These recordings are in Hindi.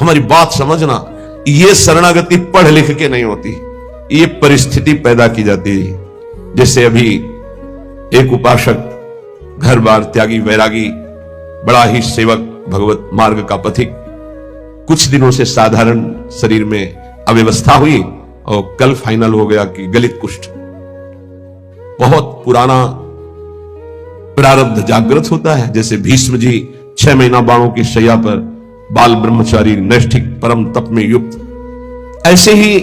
हमारी बात समझना, ये शरणागति पढ़ लिख के नहीं होती, ये परिस्थिति पैदा की जाती है। जैसे अभी एक उपासक, घर बार त्यागी, वैरागी, बड़ा ही सेवक, भगवत मार्ग का पथिक, कुछ दिनों से साधारण शरीर में अव्यवस्था हुई और कल फाइनल हो गया कि गलित कुष्ठ। बहुत पुराना प्रारब्ध जागृत होता है। जैसे भीष्म जी 6 महीना बाणों की शैया पर बाल ब्रह्मचारी, नैष्ठिक, परम तप में युक्त, ऐसे ही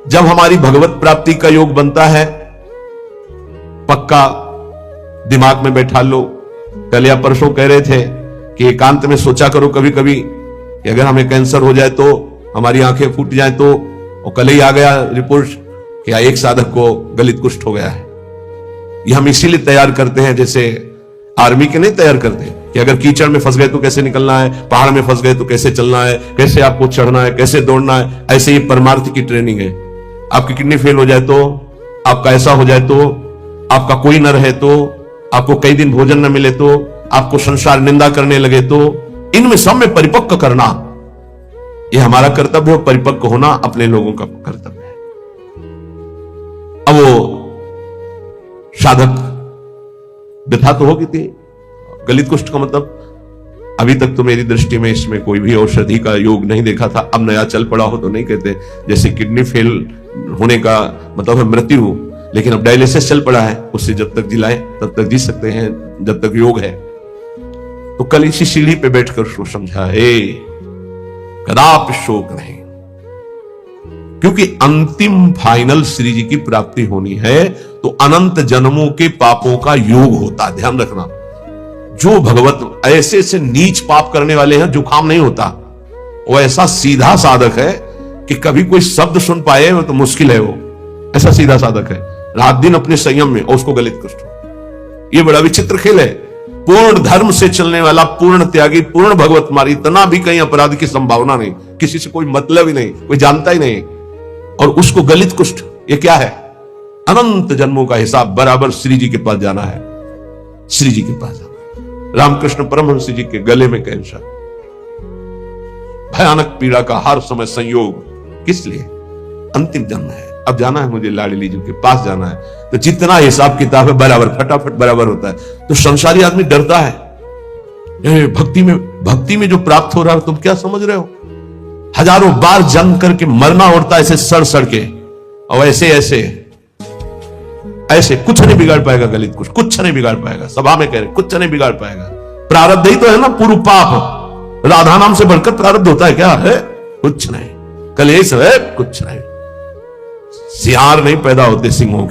जब हमारी भगवत प्राप्ति का योग बनता है, पक्का दिमाग में बैठा लो। कल या परसों कह रहे थे कि एकांत में सोचा करो कभी कभी कि अगर हमें कैंसर हो जाए तो, हमारी आंखें फूट जाए तो, और कल ही आ गया रिपोर्ट कि एक साधक को गलित कुष्ठ हो गया है। ये हम इसीलिए तैयार करते हैं, जैसे आर्मी के नहीं तैयार करते कि अगर कीचड़ में फंस गए तो कैसे निकलना है, पहाड़ में फंस गए तो कैसे चलना है, कैसे आपको चढ़ना है, कैसे दौड़ना है। ऐसे ही परमार्थ की ट्रेनिंग है। आपकी किडनी फेल हो जाए तो, आपका ऐसा हो जाए तो, आपका कोई न रहे तो, आपको कई दिन भोजन न मिले तो, आपको संसार निंदा करने लगे तो, इनमें सब में परिपक्व करना ये हमारा कर्तव्य है। परिपक्व होना अपने लोगों का कर्तव्य है। अब वो साधक व्यथा तो होगी थी। गलित कुष्ठ का मतलब अभी तक तो मेरी दृष्टि में इसमें कोई भी औषधि का योग नहीं देखा था। अब नया चल पड़ा हो तो नहीं कहते, जैसे किडनी फेल होने का मतलब है मृत्यु, लेकिन अब डायलिसिस चल पड़ा है, उससे जब तक जिलाए तब तक जी सकते हैं, जब तक योग है। तो कल इसी सीढ़ी पे बैठकर उसको समझा, कदापि शोक नहीं, क्योंकि अंतिम फाइनल श्री जी की प्राप्ति होनी है तो अनंत जन्मों के पापों का योग होता है। ध्यान रखना, जो भगवत ऐसे ऐसे नीच पाप करने वाले हैं जो काम नहीं होता, वो ऐसा सीधा साधक है कि कभी कोई शब्द सुन पाए वो तो मुश्किल है। वो ऐसा सीधा साधक है, रात दिन अपने संयम में, और उसको गलित कुष्ठ हो। ये बड़ा विचित्र खेल है। पूर्ण धर्म से चलने वाला, पूर्ण त्यागी, पूर्ण भगवत मार्ग, इतना भी कहीं अपराध की संभावना नहीं, किसी से कोई मतलब ही नहीं, कोई जानता ही नहीं, और उसको गलित कुष्ठ। ये क्या है? अनंत जन्मों का हिसाब बराबर श्री जी के पास जाना है। श्री जी के पास जाना है। रामकृष्ण परमहंस जी के गले में कैंसर, भयानक पीड़ा का हर समय संयोग, किस लिए? अंतिम जन्म है, अब जाना है मुझे लाडली जी के पास जाना है। तो जितना हिसाब किताब है बराबर, फटाफट बराबर होता है। तो संसारी आदमी डरता है। भक्ति में जो प्राप्त हो रहा है तुम क्या समझ रहे हो? हजारों बार जन्म करके मरना होता है ऐसे सड़ सड़ के, और ऐसे कुछ नहीं बिगाड़ पाएगा गलित कुछ नहीं बिगाड़ पाएगा। सभा में कह रहे कुछ नहीं बिगाड़ पाएगा। प्रारब्ध ही तो है ना, पूर्व पाप। राधा नाम से बढ़कर प्रारब्ध होता है क्या? है कुछ नहीं। कलेश है कुछ नहीं। सियार नहीं पैदा होते सिंहों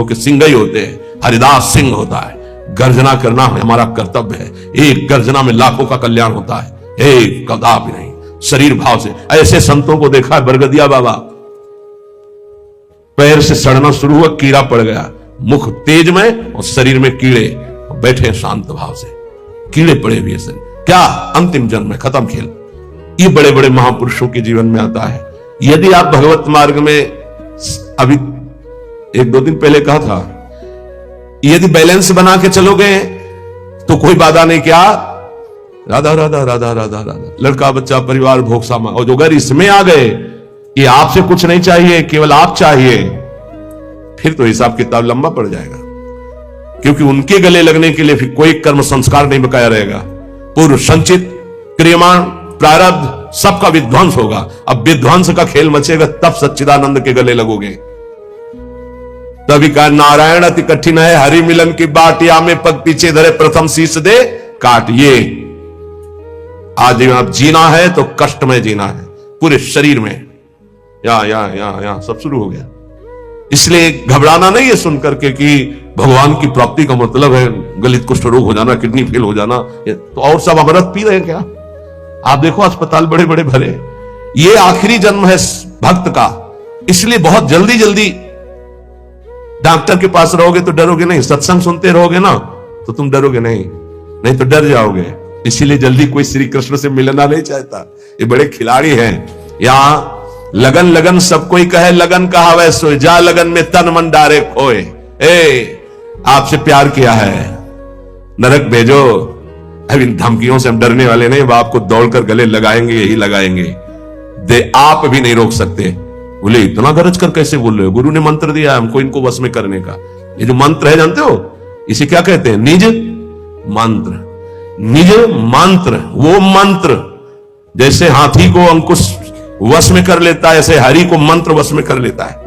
के सिंह ही होते हैं। हरिदास सिंह होता है। गर्जना करना हमारा कर्तव्य है। एक गर्जना में लाखों का कल्याण होता है। एक कदापि नहीं, शरीर भाव से। ऐसे संतों को देखा है, बरगदिया बाबा, पैर से सड़ना शुरू हुआ, कीड़ा पड़ गया, मुख तेज में और शरीर में कीड़े, बैठे शांत भाव से, कीड़े पड़े हुए शरीर। क्या? अंतिम जन्म में खत्म खेल। ये बड़े बड़े महापुरुषों के जीवन में आता है। यदि आप भगवत मार्ग में, अभी 1-2 दिन पहले कहा था, यदि बैलेंस बना के चलोगे तो कोई बाधा नहीं। क्या? राधा राधा राधा राधा राधा, लड़का बच्चा परिवार भोग सामा। और जो अगर इसमें आ गए कि आपसे कुछ नहीं चाहिए, केवल आप चाहिए, फिर तो हिसाब किताब लंबा पड़ जाएगा। क्योंकि उनके गले लगने के लिए फिर कोई कर्म संस्कार नहीं बकाया रहेगा। पूर्व संचित क्रियमाण प्रारब्ध सबका विध्वंस होगा। अब विध्वंस का खेल मचेगा तब सच्चिदानंद के गले लगोगे। तभी कहा, नारायण अति कठिन है, हरि मिलन की बाट, या में पग पीछे धरे, प्रथम शीश दे काट। ये आज आप जीना है तो कष्ट में जीना है, पूरे शरीर में। या सब शुरू हो गया। इसलिए घबराना नहीं है सुनकर के कि भगवान की प्राप्ति का मतलब है गलित कुष्ठ रोग हो जाना, किडनी फेल हो जाना। तो और सब अमृत पी रहे हैं क्या? आप देखो अस्पताल बड़े बड़े भरे। ये आखिरी जन्म है भक्त का, इसलिए बहुत जल्दी जल्दी डॉक्टर के पास रहोगे तो डरोगे नहीं। सत्संग सुनते रहोगे ना तो तुम डरोगे नहीं तो डर जाओगे। इसीलिए जल्दी कोई श्री कृष्ण से मिलना नहीं चाहता। ये बड़े खिलाड़ी हैं। यहां लगन लगन सब कोई कहे, लगन कहा वै सोए, जा लगन में तन मन डारे खोए। आपसे प्यार किया है, नरक भेजो, अब इन धमकियों से हम डरने वाले नहीं, अब आपको दौड़कर गले लगाएंगे, यही लगाएंगे। आप भी नहीं रोक सकते। बोले इतना गरज कर कैसे बोल रहे हो? गुरु ने मंत्र दिया हमको इनको वश में करने का। ये जो मंत्र है जानते हो इसे क्या कहते हैं? निज मंत्र। निज मंत्र, वो मंत्र जैसे हाथी को अंकुश वश में कर लेता है, ऐसे हरि को मंत्र वश में कर लेता है।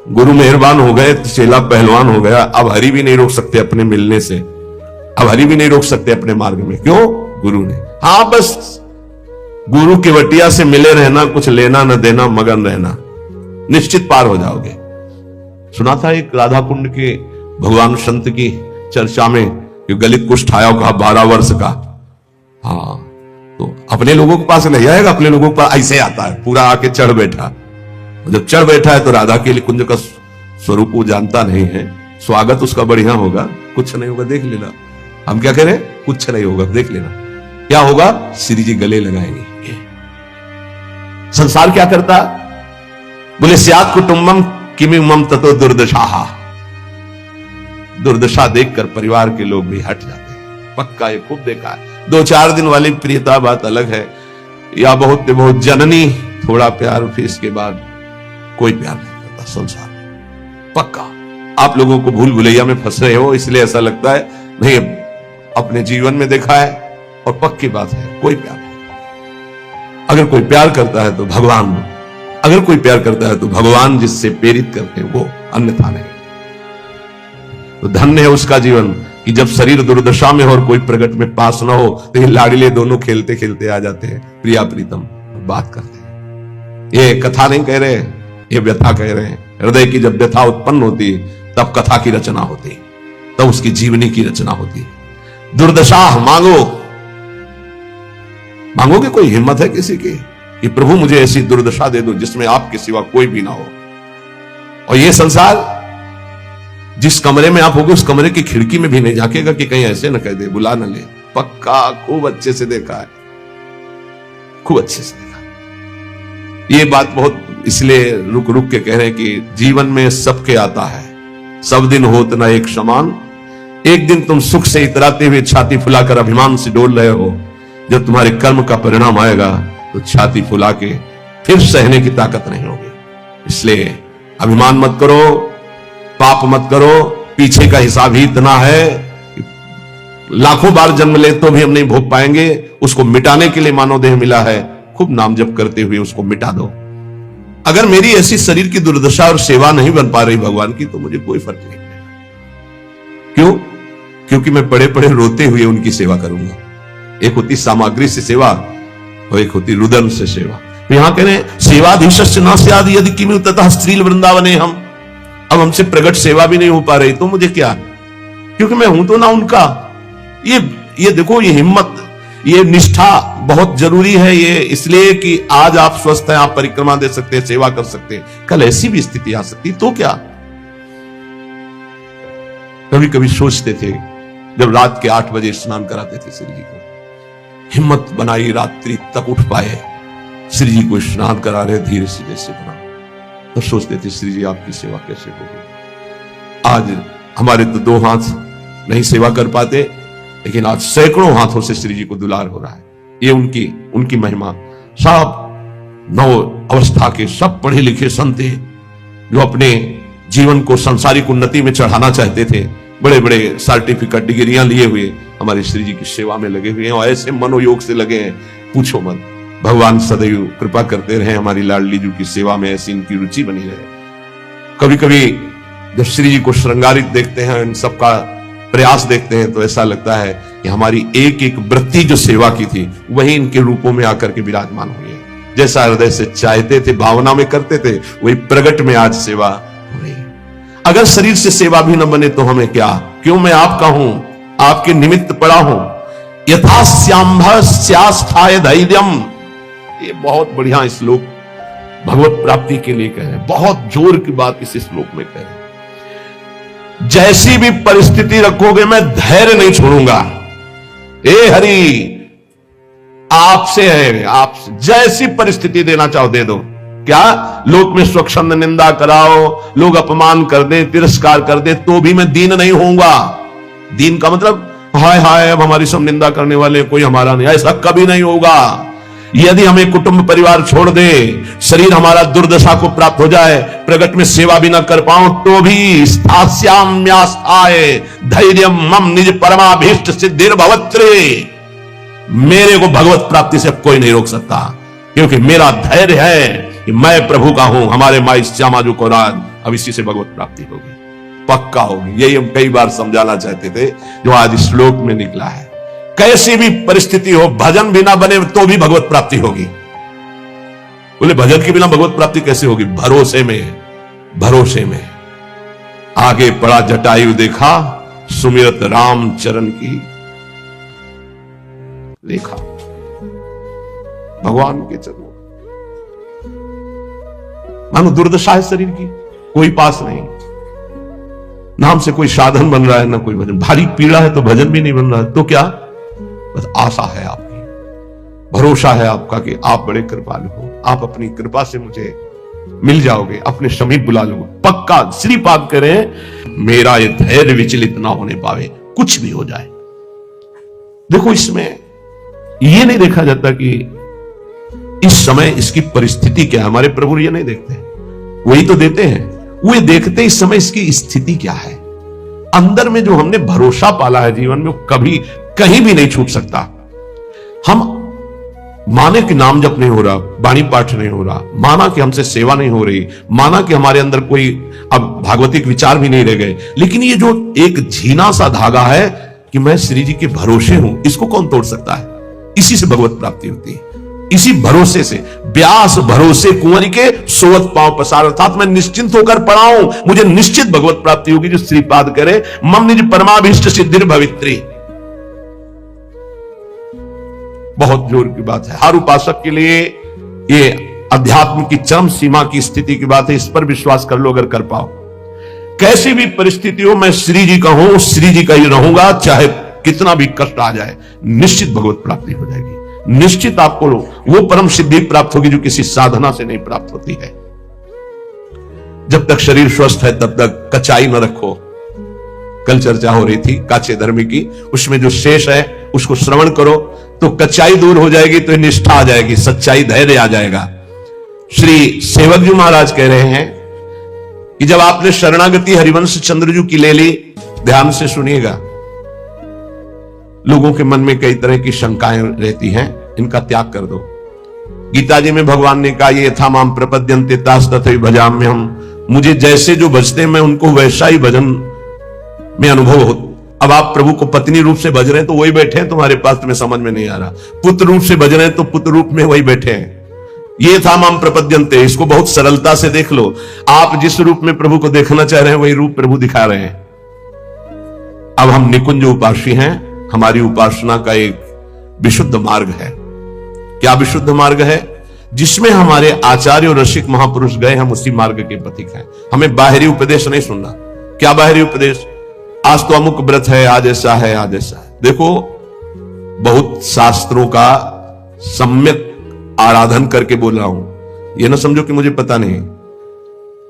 गुरु मेहरबान हो गए, चेला पहलवान हो गया। अब हरि भी नहीं रोक सकते अपने मिलने से, अब हरि भी नहीं रोक सकते अपने मार्ग में। क्यों? गुरु ने। हाँ, बस गुरु की वटिया से मिले रहना, कुछ लेना न देना, मगन रहना, निश्चित पार हो जाओगे। सुना था एक राधा कुंड के भगवान संत की चर्चा में, जो गलित कुष्ठ आया कहा 12 वर्ष का। हाँ, तो अपने लोगों के पास नहीं आएगा, अपने लोगों के पास ऐसे आता है, पूरा आके चढ़ बैठा। जब चढ़ बैठा है तो राधा के लिए कुंज का स्वरूप वो जानता नहीं है, स्वागत उसका बढ़िया होगा, कुछ नहीं होगा, देख लेना। हम क्या करें? कुछ नहीं होगा, देख लेना। क्या होगा? श्री जी गले लगाएंगे। संसार क्या करता? बोले स्यात् कुटुंबम किमिमम ततो दुर्दशा। दुर्दशा देखकर परिवार के लोग भी हट जाते हैं। पक्का ये खूब देखा है। 2-4 दिन वाली प्रियता बात अलग है, या बहुत बहुत जननी थोड़ा प्यार, फिर इसके बाद कोई प्यार नहीं करता संसार। पक्का आप लोगों को भूल भुलैया में फंस रहे हो, इसलिए ऐसा लगता है। नहीं, अपने जीवन में देखा है और पक्की बात है, कोई प्यार नहीं। अगर कोई प्यार करता है तो भगवान, अगर कोई प्यार करता है तो भगवान जिससे प्रेरित करते हैं वो, अन्यथा नहीं। तो धन्य है उसका जीवन कि जब शरीर दुर्दशा में हो और कोई प्रगट में पास ना हो तो ये लाडले दोनों खेलते खेलते आ जाते हैं, प्रिया प्रीतम बात करते हैं। ये कथा नहीं कह रहे, ये व्यथा कह रहे हैं। हृदय की जब व्यथा उत्पन्न होती तब कथा की रचना होती, तब उसकी जीवनी की रचना होती। दुर्दशा मांगो, मांगोगे? कोई हिम्मत है किसी की कि प्रभु मुझे ऐसी दुर्दशा दे दो जिसमें आपके सिवा कोई भी ना हो? और ये संसार जिस कमरे में आप होगे उस कमरे की खिड़की में भी नहीं झांकेगा कि कहीं ऐसे न कह दे, बुला न ले। पक्का खूब अच्छे से देखा है, खूब अच्छे से देखा। ये बात बहुत इसलिए रुक रुक के कह रहे हैं कि जीवन में सबके आता है, सब दिन होत न एक समान। एक दिन तुम सुख से इतराते हुए छाती फुलाकर अभिमान से डोल रहे हो, जब तुम्हारे कर्म का परिणाम आएगा तो छाती फुला के फिर सहने की ताकत नहीं होगी। इसलिए अभिमान मत करो, पाप मत करो। पीछे का हिसाब ही इतना है, लाखों बार जन्म ले तो भी हम नहीं भोग पाएंगे। उसको मिटाने के लिए मानव देह मिला है, खूब नाम जप करते हुए उसको मिटा दो। अगर मेरी ऐसी शरीर की दुर्दशा और सेवा नहीं बन पा रही भगवान की तो मुझे कोई फर्क नहीं पड़ेगा। क्यों? क्योंकि मैं पड़े पड़े रोते हुए उनकी सेवा करूंगा। एक होती सामग्री से सेवा और एक होती रुदन से सेवा। तो यहां कह रहे हैं सेवाधीशस्य न स्याद् यदि किमु ततः स्त्रील वृंदावने हम। अब हमसे प्रगट सेवा भी नहीं हो पा रही तो मुझे क्या, क्योंकि मैं हूं तो ना उनका। ये देखो, ये हिम्मत, ये निष्ठा बहुत जरूरी है। ये इसलिए कि आज आप स्वस्थ हैं, आप परिक्रमा दे सकते हैं, सेवा कर सकते हैं, कल ऐसी भी स्थिति आ सकती तो क्या। कभी कभी सोचते थे जब रात के 8 बजे स्नान कराते थे श्री जी को, हिम्मत बनाई रात्रि तक उठ पाए, श्री जी को स्नान करा रहे धीरे से जैसे बना, तो सोचते थे श्री जी आपकी सेवा कैसे होगी। आज हमारे तो 2 हाथ नहीं सेवा कर पाते, लेकिन आज सैकड़ों हाथों से श्री जी को दुलार हो रहा है। ये उनकी महिमा। सब नव अवस्था के सब पढ़े लिखे संत जो अपने जीवन को सांसारिक उन्नति में चढ़ाना चाहते थे, बड़े बड़े सर्टिफिकेट डिग्रियां लिए हुए हमारे श्री जी की सेवा में लगे हुए हैं, और ऐसे मनोयोग से लगे हैं, पूछो मत। भगवान सदैव कृपा करते रहे हमारी लाडली जी की सेवा में, ऐसी इनकी रुचि बनी रहे। कभी कभी जब श्री जी को श्रृंगारित देखते हैं, इन सबका प्रयास देखते हैं, तो ऐसा लगता है कि हमारी एक एक वृत्ति जो सेवा की थी वही इनके रूपों में आकर के विराजमान हुई है। जैसा हृदय से चाहते थे, भावना में करते थे, वही प्रगट में आज सेवा हो रही है। अगर शरीर से सेवा भी न बने तो हमें क्या, क्यों मैं आपका हूं, आपके निमित्त पड़ा हूं। यथा श्याम्भ स्यास्थाय धैर्यम, ये बहुत बढ़िया श्लोक भगवत प्राप्ति के लिए कह रहे हैं, बहुत जोर की बात इस श्लोक में कह रहे हैं। जैसी भी परिस्थिति रखोगे मैं धैर्य नहीं छोड़ूंगा। हे हरि, आपसे है, आप जैसी परिस्थिति देना चाहो दे दो। क्या लोक में स्वच्छंद निंदा कराओ, लोग अपमान कर दे, तिरस्कार कर दे, तो भी मैं दीन नहीं होऊंगा। दीन का मतलब हाय हाय अब हमारी सब निंदा करने वाले कोई हमारा नहीं, ऐसा कभी नहीं होगा। यदि हमें कुटुंब परिवार छोड़ दे, शरीर हमारा दुर्दशा को प्राप्त हो जाए, प्रगट में सेवा भी ना कर पाऊं, तो भी स्थास्याम्यास्थाय धैर्यम मम निज परमाभीष्ट सिद्धिर्भवत्रे, मेरे को भगवत प्राप्ति से कोई नहीं रोक सकता, क्योंकि मेरा धैर्य है कि मैं प्रभु का हूं। हमारे माई श्यामा जो को राज, अब इसी से भगवत प्राप्ति होगी, पक्का होगी। यही हम कई बार समझाना चाहते थे, जो आज श्लोक में निकला है। कैसी भी परिस्थिति हो, भजन भी ना बने तो भी भगवत प्राप्ति होगी। बोले भजन के बिना भगवत प्राप्ति कैसे होगी? भरोसे में, भरोसे में। आगे पड़ा जटायु देखा, सुमिरत राम चरण की लेखा। भगवान के चरणों, मानो दुर्दशा है शरीर की, कोई पास नहीं, नाम से कोई साधन बन रहा है ना कोई भजन, भारी पीड़ा है तो भजन भी नहीं बन रहा है, तो क्या? बस आशा है आपकी, भरोसा है आपका कि आप बड़े कृपालु हो, आप अपनी कृपा से मुझे मिल जाओगे, अपने समीप बुला लोगे, पक्का। श्रीपाद करें, मेरा ये धैर्य विचलित ना होने पावे, कुछ भी हो जाए। देखो इसमें ये नहीं देखा जाता कि इस समय इसकी परिस्थिति क्या है, हमारे प्रभु ये नहीं देखते, वही तो देते हैं, वो देखते इस समय इसकी स्थिति क्या है। अंदर में जो हमने भरोसा पाला है जीवन में, वो कभी कहीं भी नहीं छूट सकता। हम माने कि नाम जप नहीं हो रहा, वाणी पाठ नहीं हो रहा, माना कि हमसे सेवा नहीं हो रही, माना कि हमारे अंदर कोई अब भागवतिक विचार भी नहीं रह गए, लेकिन ये जो एक झीना सा धागा है कि मैं श्री जी के भरोसे हूं, इसको कौन तोड़ सकता है? इसी से भगवत प्राप्ति होती है, इसी भरोसे से। व्यास भरोसे कुंवरी के सोवत पांव पसार, अर्थात मैं निश्चिंत होकर पढ़ाऊं, मुझे निश्चित भगवत प्राप्ति होगी। जो श्रीपाद करे, मम निज परमाभीष्ट सिद्धिर भवित्री। बहुत जोर की बात है, हर उपासक के लिए ये अध्यात्म की चरम सीमा की स्थिति की बात है। इस पर विश्वास कर लो अगर कर पाओ। कैसी भी परिस्थिति हो, मैं श्री जी का हूं, श्री जी का ही रहूंगा, चाहे कितना भी कष्ट आ जाए, निश्चित भगवत प्राप्ति हो जाएगी। निश्चित आपको वो परम सिद्धि प्राप्त होगी जो किसी साधना से नहीं प्राप्त होती है। जब तक शरीर स्वस्थ है तब तक कचाई न रखो। कल चर्चा हो रही थी काचे धर्मी की, उसमें जो शेष है उसको श्रवण करो तो कच्चाई दूर हो जाएगी, तो निष्ठा आ जाएगी, सच्चाई धैर्य आ जाएगा। श्री सेवक जी महाराज कह रहे हैं कि जब आपने शरणागति हरिवंश चंद्रजू की ले ली, ध्यान से सुनिएगा, लोगों के मन में कई तरह की शंकाएं रहती हैं, इनका त्याग कर दो। गीता जी में भगवान ने कहा, ये यथा माम प्रपद्यन्ते तास तथैव भजाम्यहम्, मुझे जैसे जो भजते मैं उनको वैसा ही भजन में अनुभव हो। अब आप प्रभु को पत्नी रूप से भज रहे हैं तो वही बैठे हैं तुम्हारे पास, तुम्हें समझ में नहीं आ रहा। पुत्र रूप से भज रहे हैं तो पुत्र रूप में वही बैठे हैं। ये था माम प्रपद्यन्ते, इसको बहुत सरलता से देख लो। आप जिस रूप में प्रभु को देखना चाह रहे हैं वही रूप प्रभु दिखा रहे हैं। अब हम निकुंज उपासी हैं, हमारी उपासना का एक विशुद्ध मार्ग है। क्या विशुद्ध मार्ग है? जिसमें हमारे आचार्य और रसिक महापुरुष गए, हम उसी मार्ग के पथिक हैं। हमें बाहरी उपदेश नहीं सुनना। क्या बाहरी उपदेश? आज तो अमुक व्रत है, आज ऐसा है, आज ऐसा है। देखो, बहुत शास्त्रों का सम्यक आराधन करके बोल रहा हूं, यह ना समझो कि मुझे पता नहीं।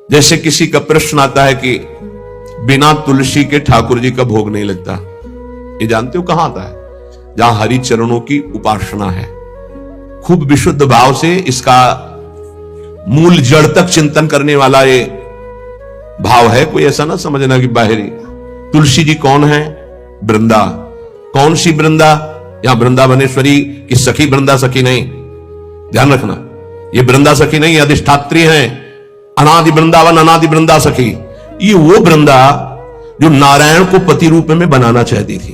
जैसे किसी का प्रश्न आता है कि बिना तुलसी के ठाकुर जी का भोग नहीं लगता, ये जानते हो कहां आता है? जहां हरि चरणों की उपासना है, खूब विशुद्ध भाव से इसका मूल जड़ तक चिंतन करने वाला ये भाव है। कोई ऐसा ना समझना कि बाहरी। तुलसी जी कौन है? वृंदा। कौन सी वृंदा? यहां वृंदावनेश्वरी की सखी वृंदा सखी नहीं, ध्यान रखना, ये वृंदा सखी नहीं, अधिष्ठात्री हैं। अनादि वृंदावन, अनादि वृंदा सखी, ये वो वृंदा जो नारायण को पति रूप में बनाना चाहती थी।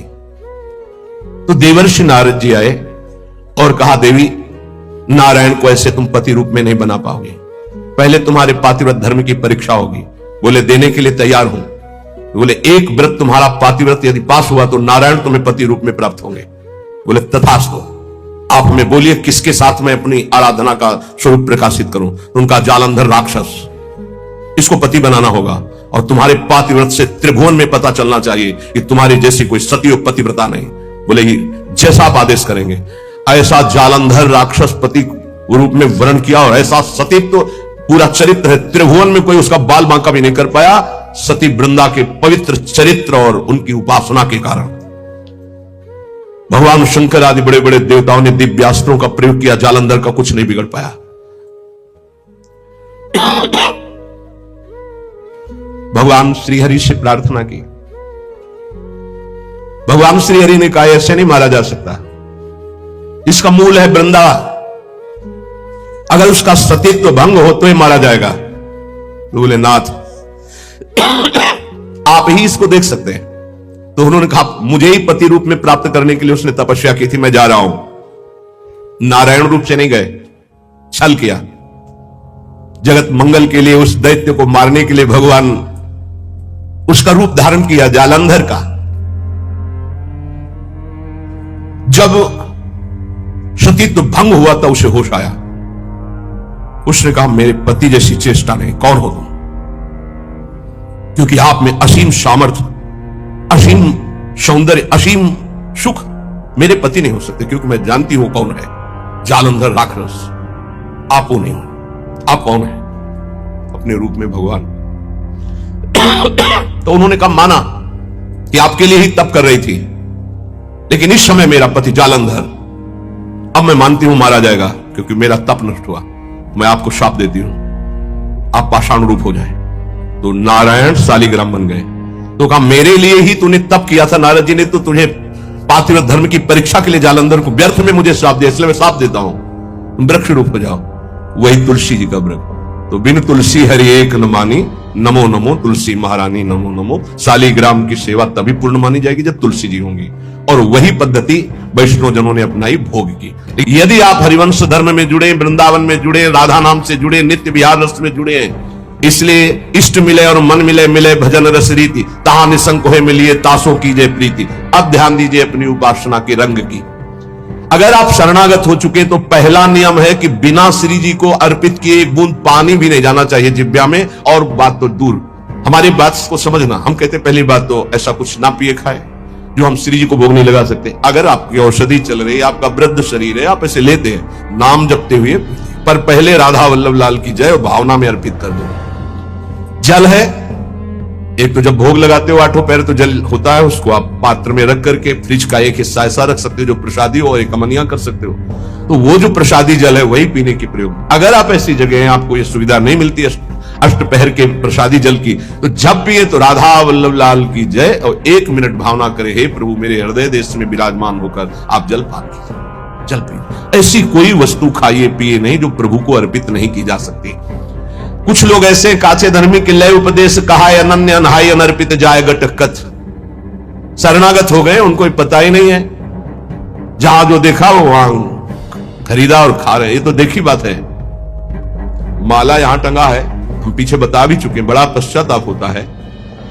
तो देवर्षि नारद जी आए और कहा, देवी नारायण को ऐसे तुम पति रूप में नहीं बना पाओगे, पहले तुम्हारे पातिव्रत धर्म की परीक्षा होगी। बोले देने के लिए तैयार हूं। बोले एक व्रत तुम्हारा पातिव्रत यदि पास हुआ तो नारायण तुम्हें पति रूप में प्राप्त होंगे। बोले तथास्तु। आप हमें बोलिए किसके साथ मैं अपनी आराधना का स्वरूप प्रकाशित करूं? उनका जालंधर राक्षस, इसको पति बनाना होगा और तुम्हारे पातिव्रत से त्रिभुवन में पता चलना चाहिए कि तुम्हारी जैसी कोई सतयुग पतिव्रता नहीं। बोले जैसा आप आदेश करेंगे। ऐसा जालंधर राक्षस पति रूप में वर्ण किया और ऐसा सतीत्व पूरा चरित्र है, त्रिभुवन में कोई उसका बाल बांका भी नहीं कर पाया, सती वृंदा के पवित्र चरित्र और उनकी उपासना के कारण। भगवान शंकर आदि बड़े बड़े देवताओं ने दिव्यास्त्रों का प्रयोग किया, जालंधर का कुछ नहीं बिगड़ पाया। भगवान श्रीहरि से प्रार्थना की। भगवान श्रीहरि ने कहा ऐसे नहीं मारा जा सकता, इसका मूल है वृंदा, अगर उसका सतीत्व भंग हो तो ही मारा जाएगा। तो बोले नाथ आप ही इसको देख सकते हैं। तो उन्होंने कहा मुझे ही पति रूप में प्राप्त करने के लिए उसने तपस्या की थी, मैं जा रहा हूं। नारायण रूप से नहीं गए, छल किया। जगत मंगल के लिए उस दैत्य को मारने के लिए भगवान उसका रूप धारण किया, जालंधर का। जब सतीत्व भंग हुआ था उसे होश आया। उसने कहा मेरे पति जैसी चेष्टा नहीं, कौन हो तुम? क्योंकि आप में असीम सामर्थ्य, असीम सौंदर्य, असीम सुख मेरे पति नहीं हो सकते, क्योंकि मैं जानती हूं कौन है जालंधर राक्षस। आप वो नहीं हो। आप कौन है? अपने रूप में भगवान। तो उन्होंने कहा माना कि आपके लिए ही तप कर रही थी, लेकिन इस समय मेरा पति जालंधर, अब मैं मानती हूं मारा जाएगा क्योंकि मेरा तप नष्ट हुआ। मैं आपको शाप देती हूं, आप पाषाण रूप हो जाए। तो नारायण शालिग्राम बन गए। तो कहा मेरे लिए ही तूने तप किया था नारद जी ने, तो तुझे पार्थिव धर्म की परीक्षा के लिए जालंधर को व्यर्थ में मुझे शाप दिया, इसलिए मैं शाप देता हूं, तुम वृक्ष रूप हो जाओ। वही तुलसी जी का वृक्ष। तो बिन तुलसी हरि एक न मानी, नमो नमो तुलसी महारानी नमो नमो। शालिग्राम की सेवा तभी पूर्ण मानी जाएगी जब तुलसी जी होंगी, और वही पद्धति वैष्णव जनों ने अपनाई, भोग की। यदि आप हरिवंश धर्म में जुड़े, वृंदावन में जुड़े, राधा नाम से जुड़े, नित्य विहार रस में जुड़े, इसलिए इष्ट मिले और मन मिले, मिले भजन रस रीति, तहा निसंक होए मिलिए तासों कीजिए प्रीति। अब ध्यान दीजिए अपनी उपासना के रंग की। अगर आप शरणागत हो चुके तो पहला नियम है कि बिना श्री जी को अर्पित किए एक बूंद पानी भी नहीं जाना चाहिए जिब्या में। और बात तो दूर, हमारी बात को समझना, हम कहते पहली बात तो ऐसा कुछ ना पिए खाए जो हम श्री जी को भोग नहीं लगा सकते। अगर आपकी औषधि चल रही है, आपका वृद्ध शरीर है, आप ऐसे लेते हैं नाम जपते हुए, पर पहले राधा वल्लभ लाल की जय और भावना में अर्पित कर दो। जल है, एक तो जब भोग लगाते हो आठों पैर तो जल होता है, उसको आप पात्र में रख करके फ्रिज का एक हिस्सा ऐसा रख सकते हो जो प्रसादी हो, और एक अमनिया कर सकते हो। तो वो जो प्रसादी जल है वही पीने की प्रयोग। अगर आप ऐसी जगह हैं आपको ये सुविधा नहीं मिलती अष्टपहर के प्रसादी जल की, तो जब पिए तो राधा वल्लभ लाल की जय और 1 मिनट भावना करे, हे प्रभु मेरे हृदय देश में विराजमान होकर आप जल पान कीजिए, जल पिए। ऐसी कोई वस्तु खाइए पिए नहीं जो प्रभु को अर्पित नहीं की जा सकती। कुछ लोग ऐसे काचे धर्मी के लय उपदेश कहा अनन्य अनहाय अनर्पित जाय गटकत, शरणागत हो गए, उनको पता ही नहीं है, जहां जो देखा वो वहां खरीदा और खा रहे। ये तो देखी बात है। माला यहां टंगा है, हम पीछे बता भी चुके, बड़ा पश्चाताप होता है।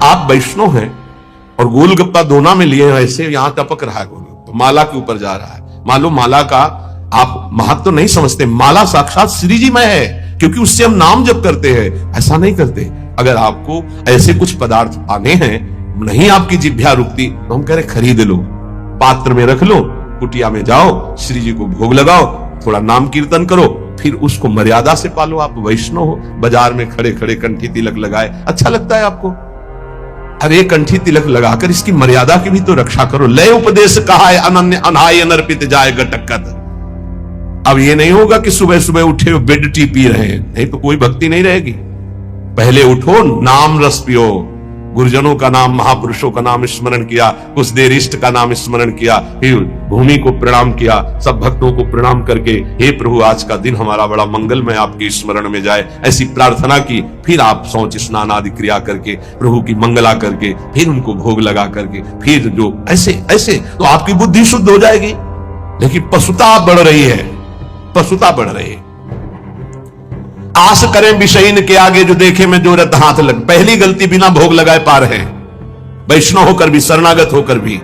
आप वैष्णव हैं और गोलगप्पा दोना में लिए हैं, ऐसे यहां टपक रहा है गोलगप्पा, माला के ऊपर जा रहा है। मालूम माला का आप महत्व तो नहीं समझते, माला साक्षात श्री जी में है, क्योंकि उससे हम नाम जप करते हैं, ऐसा नहीं करते। अगर आपको ऐसे कुछ पदार्थ पाने हैं, नहीं आपकी जिह्वा रुकती, तो हम कह रहे खरीद लो, पात्र में रख लो, कुटिया में जाओ, श्री जी को भोग लगाओ, थोड़ा नाम कीर्तन करो, फिर उसको मर्यादा से पालो। आप वैष्णव हो, बाजार में खड़े खड़े कंठी तिलक लगाए अच्छा लगता है आपको? अरे कंठी तिलक लगाकर इसकी मर्यादा की भी तो रक्षा करो। लय उपदेश कहा है अनन्य अनहाय अनर्पित जाय गटकत। अब ये नहीं होगा कि सुबह सुबह उठे बेड टी पी रहे हैं, नहीं तो कोई भक्ति नहीं रहेगी। पहले उठो, नाम रस पियो, गुरुजनों का नाम, महापुरुषों का नाम स्मरण किया, कुछ देर इष्ट का नाम स्मरण किया, फिर भूमि को प्रणाम किया, सब भक्तों को प्रणाम करके हे प्रभु आज का दिन हमारा बड़ा मंगलमय आपके स्मरण में जाए, ऐसी प्रार्थना की। फिर आप शौच स्नान आदि क्रिया करके प्रभु की मंगला करके फिर उनको भोग लगा करके फिर जो ऐसे ऐसे तो आपकी बुद्धि शुद्ध हो जाएगी। लेकिन पशुता बढ़ रही है, पशुता बढ़ रही है। आस करें विषयीन के आगे जो देखे में जो रत हाथ लग। पहली गलती बिना भोग लगाए पा रहे हैं, वैष्णव होकर भी, शरणागत होकर भी।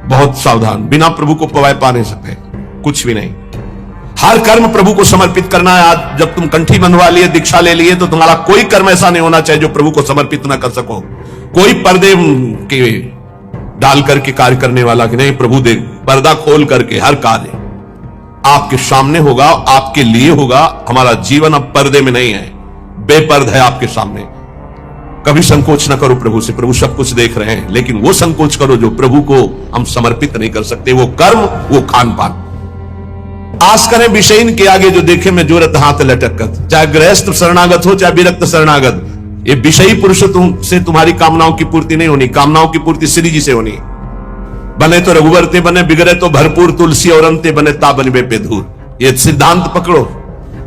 बहुत सावधान, बिना प्रभु को पवाए पा नहीं सकते, कुछ भी नहीं। हर कर्म प्रभु को समर्पित करना है। आज जब तुम कंठी बंधवा लिए, दीक्षा ले लिए, तो तुम्हारा कोई कर्म ऐसा नहीं होना चाहिए जो प्रभु को समर्पित ना कर सको। कोई पर्दे के डाल करके कार्य करने वाला कि नहीं, प्रभु दे पर्दा खोल करके हर कार्य आपके सामने होगा, आपके लिए होगा। हमारा जीवन अब पर्दे में नहीं है, बेपर्द है आपके सामने। कभी संकोच न करो प्रभु से, प्रभु सब कुछ देख रहे हैं, लेकिन वो संकोच करो जो प्रभु को हम समर्पित नहीं कर सकते। वो कर्म, वो खान पान। आस करें विषयीन के आगे जो देखे मैं जोरत हाथ लटकत। चाहे गृहस्थ शरणागत हो, चाहे विरक्त शरणागत, ये विषयी पुरुष से तुम्हारी कामनाओं की पूर्ति नहीं होनी। कामनाओं की पूर्ति श्री जी से होनी। बने तो रघुवर ते बने, बिगड़े तो भरपूर तुलसी और अंते बने ता बनवे पे धूर। ये सिद्धांत पकड़ो,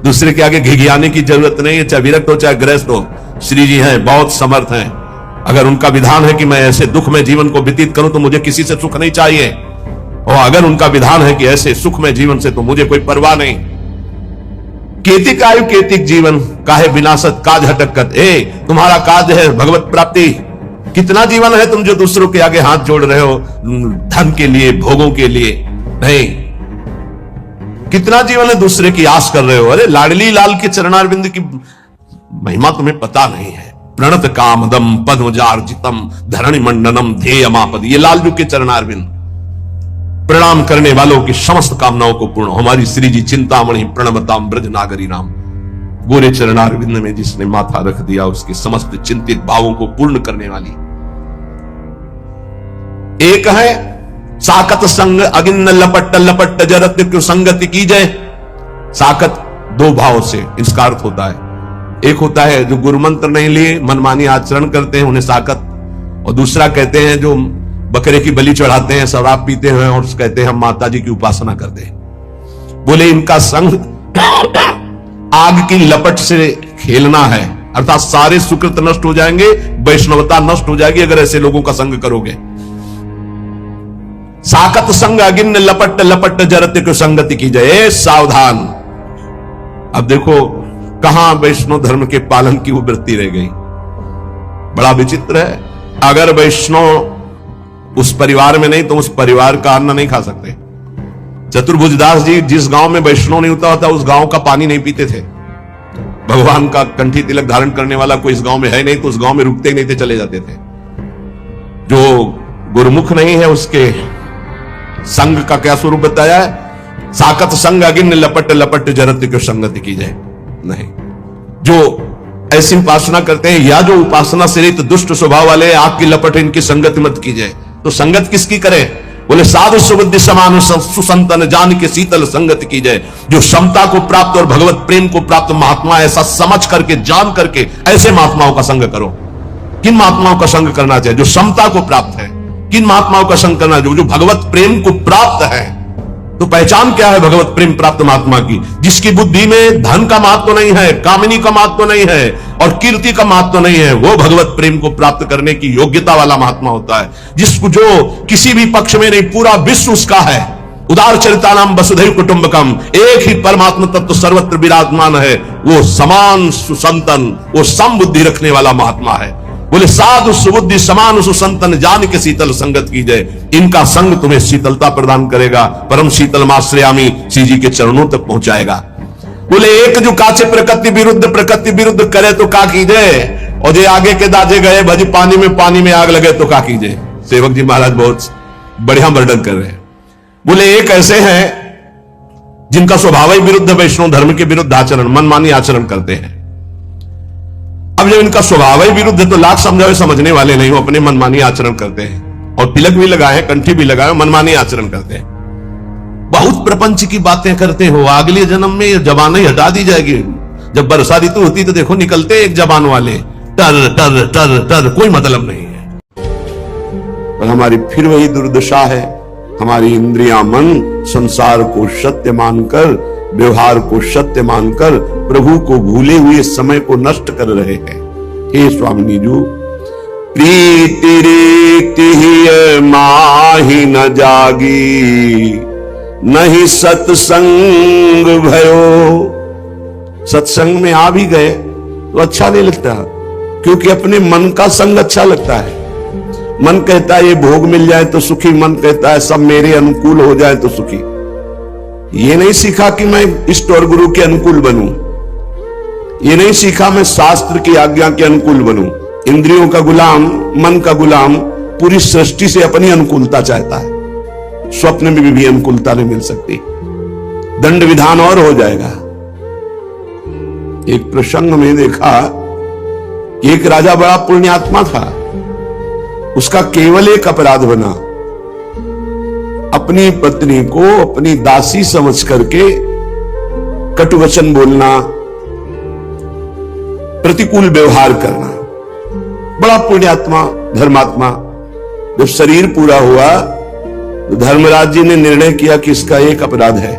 दूसरे के आगे घिघियाने की जरूरत नहीं है। चाहे विरक्त हो, चाहे गृहस्थ हो, श्री जी हैं, बहुत समर्थ हैं। अगर उनका विधान है कि मैं ऐसे दुख में जीवन को व्यतीत करूं तो मुझे किसी से सुख नहीं चाहिए, और अगर उनका विधान है कि ऐसे सुख में जीवन से तो मुझे कोई परवाह नहीं। केतिक आयु केतिक जीवन, काहे विनाशत काज हटकत। तुम्हारा काज है भगवत प्राप्ति। कितना जीवन है तुम जो दूसरों के आगे हाथ जोड़ रहे हो धन के लिए, भोगों के लिए? नहीं। कितना जीवन है दूसरे की आस कर रहे हो? अरे लाडली लाल के चरणारविंद की महिमा तुम्हें पता नहीं है। प्रणत कामदम पद्मजार्जितम धरणि मंडनम ध्येयमापद। ये लालजू के चरणारविंद, प्रणाम करने वालों की समस्त कामनाओं को पूर्ण। हमारी श्री जी चिंतामणि प्रणमताम ब्रज नागरी नाम। गोरे चरणारविंद में जिसने माथा रख दिया उसके समस्त चिंतित भावों को पूर्ण करने वाली। एक है साकत संग अगिन्न लपट लपट जरत क्यों संगति की जय। साकत दो भाव से इसका अर्थ होता है। एक होता है जो गुरु मंत्र नहीं लिए मनमानी आचरण करते हैं, उन्हें साकत। और दूसरा कहते हैं जो बकरे की बलि चढ़ाते हैं, शराब पीते हैं और कहते हैं हम माता जी की उपासना करते हैं। बोले इनका संग आग की लपट से खेलना है, अर्थात सारे सुकृत नष्ट हो जाएंगे, वैष्णवता नष्ट हो जाएगी अगर ऐसे लोगों का संग करोगे। साकत संग अगिन्न लपट लपट जरत को संगति की जाए, सावधान। अब देखो कहां वैष्णव धर्म के पालन की वो वृत्ति रह गई। बड़ा विचित्र है। अगर वैष्णव उस परिवार में नहीं तो उस परिवार का अन्न नहीं खा सकते। चतुर्भुजदास जी जिस गांव में वैष्णव नहीं होता था उस गांव का पानी नहीं पीते थे। भगवान का कंठी तिलक धारण करने वाला कोई इस गांव में है नहीं तो उस गांव में रुकते नहीं थे, चले जाते थे। जो गुरुमुख नहीं है उसके संग का क्या स्वरूप बताया है? साकत संग अगिन्न लपट लपट जरत को संगति की जाए। नहीं, जो ऐसी उपासना करते हैं या जो उपासना से रहित दुष्ट स्वभाव वाले, आग की लपट इनकी संगति मत की जाए। तो संगत किसकी करे? बोले साधु सुबुद्धि समान सुसंतन जान के शीतल संगति की जाए। जो समता को प्राप्त और भगवत प्रेम को प्राप्त महात्मा ऐसा समझ करके जान करके ऐसे महात्माओं का संग करो। किन महात्माओं का संग करना चाहिए? जो समता को प्राप्त है। किन महात्माओं का संग करना? जो भगवत प्रेम को प्राप्त है। तो पहचान क्या है भगवत प्रेम प्राप्त महात्मा की? जिसकी बुद्धि में धन का महत्व नहीं है, कामिनी का महत्व नहीं है और कीर्ति का महत्व नहीं है, वो भगवत प्रेम को प्राप्त करने की योग्यता वाला महात्मा होता है। जिसको जो किसी भी पक्ष में नहीं, पूरा विश्व उसका है। उदार चरितानाम वसुधैव कुटुंबकम, एक ही परमात्मा तत्व सर्वत्र विराजमान है। वो समान सुसंतन, वो सम बुद्धि रखने वाला महात्मा है। बोले साधु सुबुद्धि समान सुसंतन जान के शीतल संगत की जाए। इनका संग तुम्हें शीतलता प्रदान करेगा, परम शीतल माश्रयामी श्री जी के चरणों तक पहुंचाएगा। बोले एक जो काचे प्रकृति विरुद्ध करे तो का कीजिए, और जो आगे के दाजे गए भज पानी में आग लगे तो का कीजिए। सेवक जी महाराज बहुत बढ़िया वर्णन कर रहे हैं। बोले एक ऐसे हैं जिनका स्वभाव ही विरुद्ध, वैष्णव धर्म के विरुद्ध आचरण, मनमानी आचरण करते हैं। अब जब इनका स्वभाव ही विरुद्ध है तो लाख समझावे समझने वाले नहीं, वो अपने मनमानी आचरण करते हैं और तिलक भी लगाए, कंठी भी लगाए, मनमानी आचरण करते हैं। बहुत प्रपंच की बातें करते हो। अगले जन्म में ये जबान ही हटा दी जाएगी। जब वर्षा ऋतु होती तो देखो निकलते एक जबान वाले, टर टर टर टर, कोई मतलब नहीं है। पर हमारी फिर वही दुर्दशा है। हमारी इंद्रियां मन संसार को सत्य मानकर, व्यवहार को सत्य मानकर प्रभु को भूले हुए समय को नष्ट कर रहे हैं। हे स्वामी जी, प्रीति रीति माही न जागी, नहीं सत्संग भयो। सत्संग में आ भी गए तो अच्छा नहीं लगता, क्योंकि अपने मन का संग अच्छा लगता है। मन कहता है ये भोग मिल जाए तो सुखी, मन कहता है सब मेरे अनुकूल हो जाए तो सुखी। ये नहीं सीखा कि मैं इष्ट और गुरु के अनुकूल बनूं। ये नहीं सीखा मैं शास्त्र की आज्ञा के अनुकूल बनूं। इंद्रियों का गुलाम, मन का गुलाम पूरी सृष्टि से अपनी अनुकूलता चाहता है। स्वप्न में भी अनुकूलता नहीं मिल सकती, दंड विधान और हो जाएगा। एक प्रसंग में देखा, एक राजा बड़ा पुण्यात्मा था, उसका केवल एक अपराध बना, अपनी पत्नी को अपनी दासी समझ करके कटु वचन बोलना, प्रतिकूल व्यवहार करना। बड़ा पुण्यात्मा धर्मात्मा। जब शरीर पूरा हुआ तो धर्मराज जी ने निर्णय किया कि इसका एक अपराध है।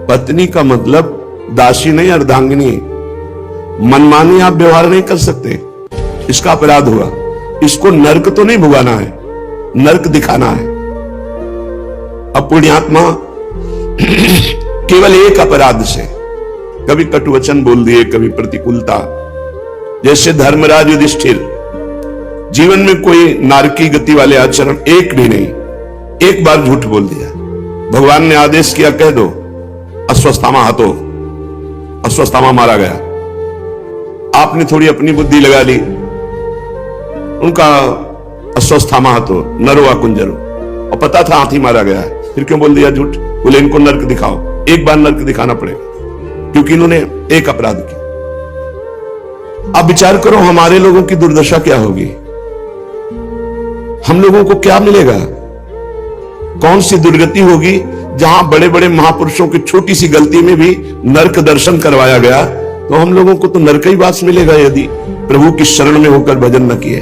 पत्नी का मतलब दासी नहीं, अर्धांगिनी। मनमानी आप व्यवहार नहीं कर सकते, इसका अपराध हुआ। इसको नरक तो नहीं भुगाना है, नरक दिखाना है। अब पुण्यात्मा केवल एक अपराध से, कभी कटुवचन बोल दिए, कभी प्रतिकूलता। जैसे धर्मराज युधिष्ठिर, जीवन में कोई नारकी गति वाले आचरण एक भी नहीं, एक बार झूठ बोल दिया। भगवान ने आदेश किया, कह दो अश्वत्थामा हतो, अश्वत्थामा मारा गया। आपने थोड़ी अपनी बुद्धि लगा ली, उनका अश्वत्थामा हतो नरोवा कुंजरो, और पता था हाथी मारा गया है, फिर क्यों बोल दिया झूठ? बोले इनको नरक दिखाओ। एक बार नरक दिखाना पड़ेगा क्योंकि इन्होंने एक अपराध किया। अब विचार करो हमारे लोगों की दुर्दशा क्या होगी, हम लोगों को क्या मिलेगा? कौन सी दुर्गति होगी जहां बड़े बड़े महापुरुषों की छोटी सी गलती में भी नरक दर्शन करवाया गया, तो हम लोगों को तो नरक ही वास मिलेगा यदि प्रभु की शरण में होकर भजन न किए।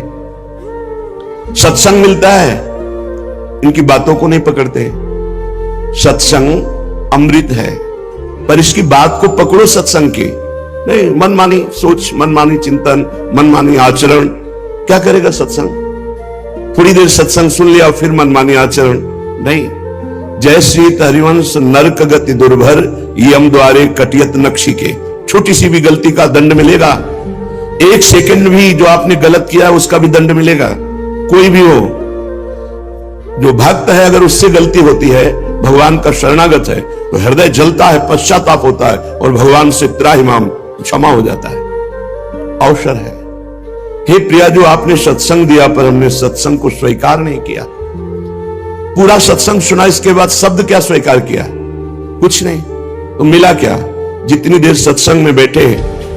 सत्संग मिलता है, इनकी बातों को नहीं पकड़ते। सत्संग अमृत है, पर इसकी बात को पकड़ो सत्संग की, नहीं मनमानी सोच, मनमानी चिंतन, मनमानी आचरण। क्या करेगा सत्संग? थोड़ी देर सत्संग सुन लिया फिर मनमानी आचरण नहीं। जय श्री हरिवंश नरक गति दुर्भर, यम द्वारे कटियत नक्शी के। छोटी सी भी गलती का दंड मिलेगा, एक सेकंड भी जो आपने गलत किया उसका भी दंड मिलेगा। कोई भी हो, जो भक्त है अगर उससे गलती होती है, भगवान का शरणागत है, तो हृदय जलता है, पश्चाताप होता है और भगवान से त्राहिमाम क्षमा हो जाता है। अवसर है। हे प्रिया, जो आपने सत्संग दिया पर हमने सत्संग को स्वीकार नहीं किया। पूरा सत्संग सुना, इसके बाद शब्द क्या स्वीकार किया? कुछ नहीं। तो मिला क्या? जितनी देर सत्संग में बैठे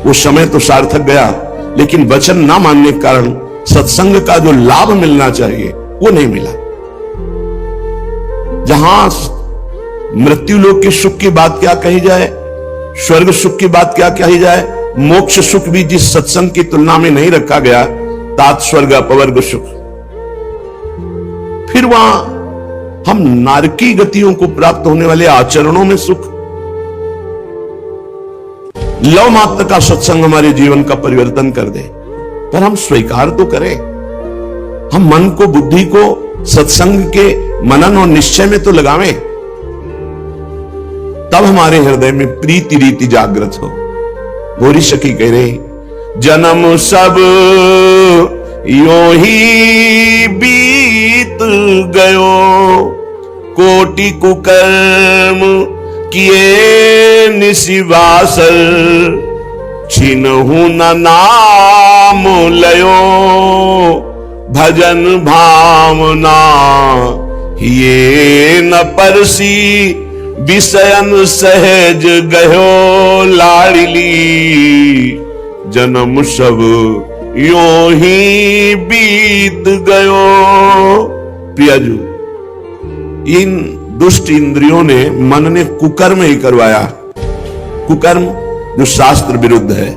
वो समय तो सार्थक गया, लेकिन वचन ना मानने के कारण सत्संग का जो लाभ मिलना चाहिए वो नहीं मिला। जहां मृत्यु लोक के सुख की बात क्या कही जाए, स्वर्ग सुख की बात क्या कही जाए, मोक्ष सुख भी जिस सत्संग की तुलना में नहीं रखा गया, तात स्वर्ग अपवर्ग सुख। फिर वहां हम नारकी गतियों को प्राप्त होने वाले आचरणों में सुख। लव मात्र का सत्संग हमारे जीवन का परिवर्तन कर दे, पर हम स्वीकार तो करें। हम मन को, बुद्धि को सत्संग के मनन और निश्चय में तो लगावें, तब हमारे हृदय में प्रीति रीति जागृत हो। गौरी सखी कह रही, जन्म सब यो ही बीत गयो, कोटि कुकर्म किए निशिवासर, छिनहु न नाम लयो, भजन भावना ये न परसी, विषयन सहज गयो लाड़ली, जन्म सब यो ही बीत गयो। प्रियाजू, इन दुष्ट इंद्रियों ने, मन ने कुकर्म ही करवाया। कुकर्म जो शास्त्र विरुद्ध है।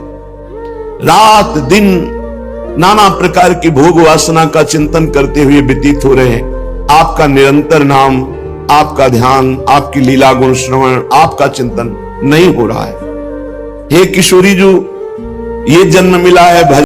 रात दिन नाना प्रकार की भोग वासना का चिंतन करते हुए व्यतीत हो रहे हैं। आपका निरंतर नाम, आपका ध्यान, आपकी लीला गुण श्रवण, आपका चिंतन नहीं हो रहा है। हे किशोरी, जो ये जन्म मिला है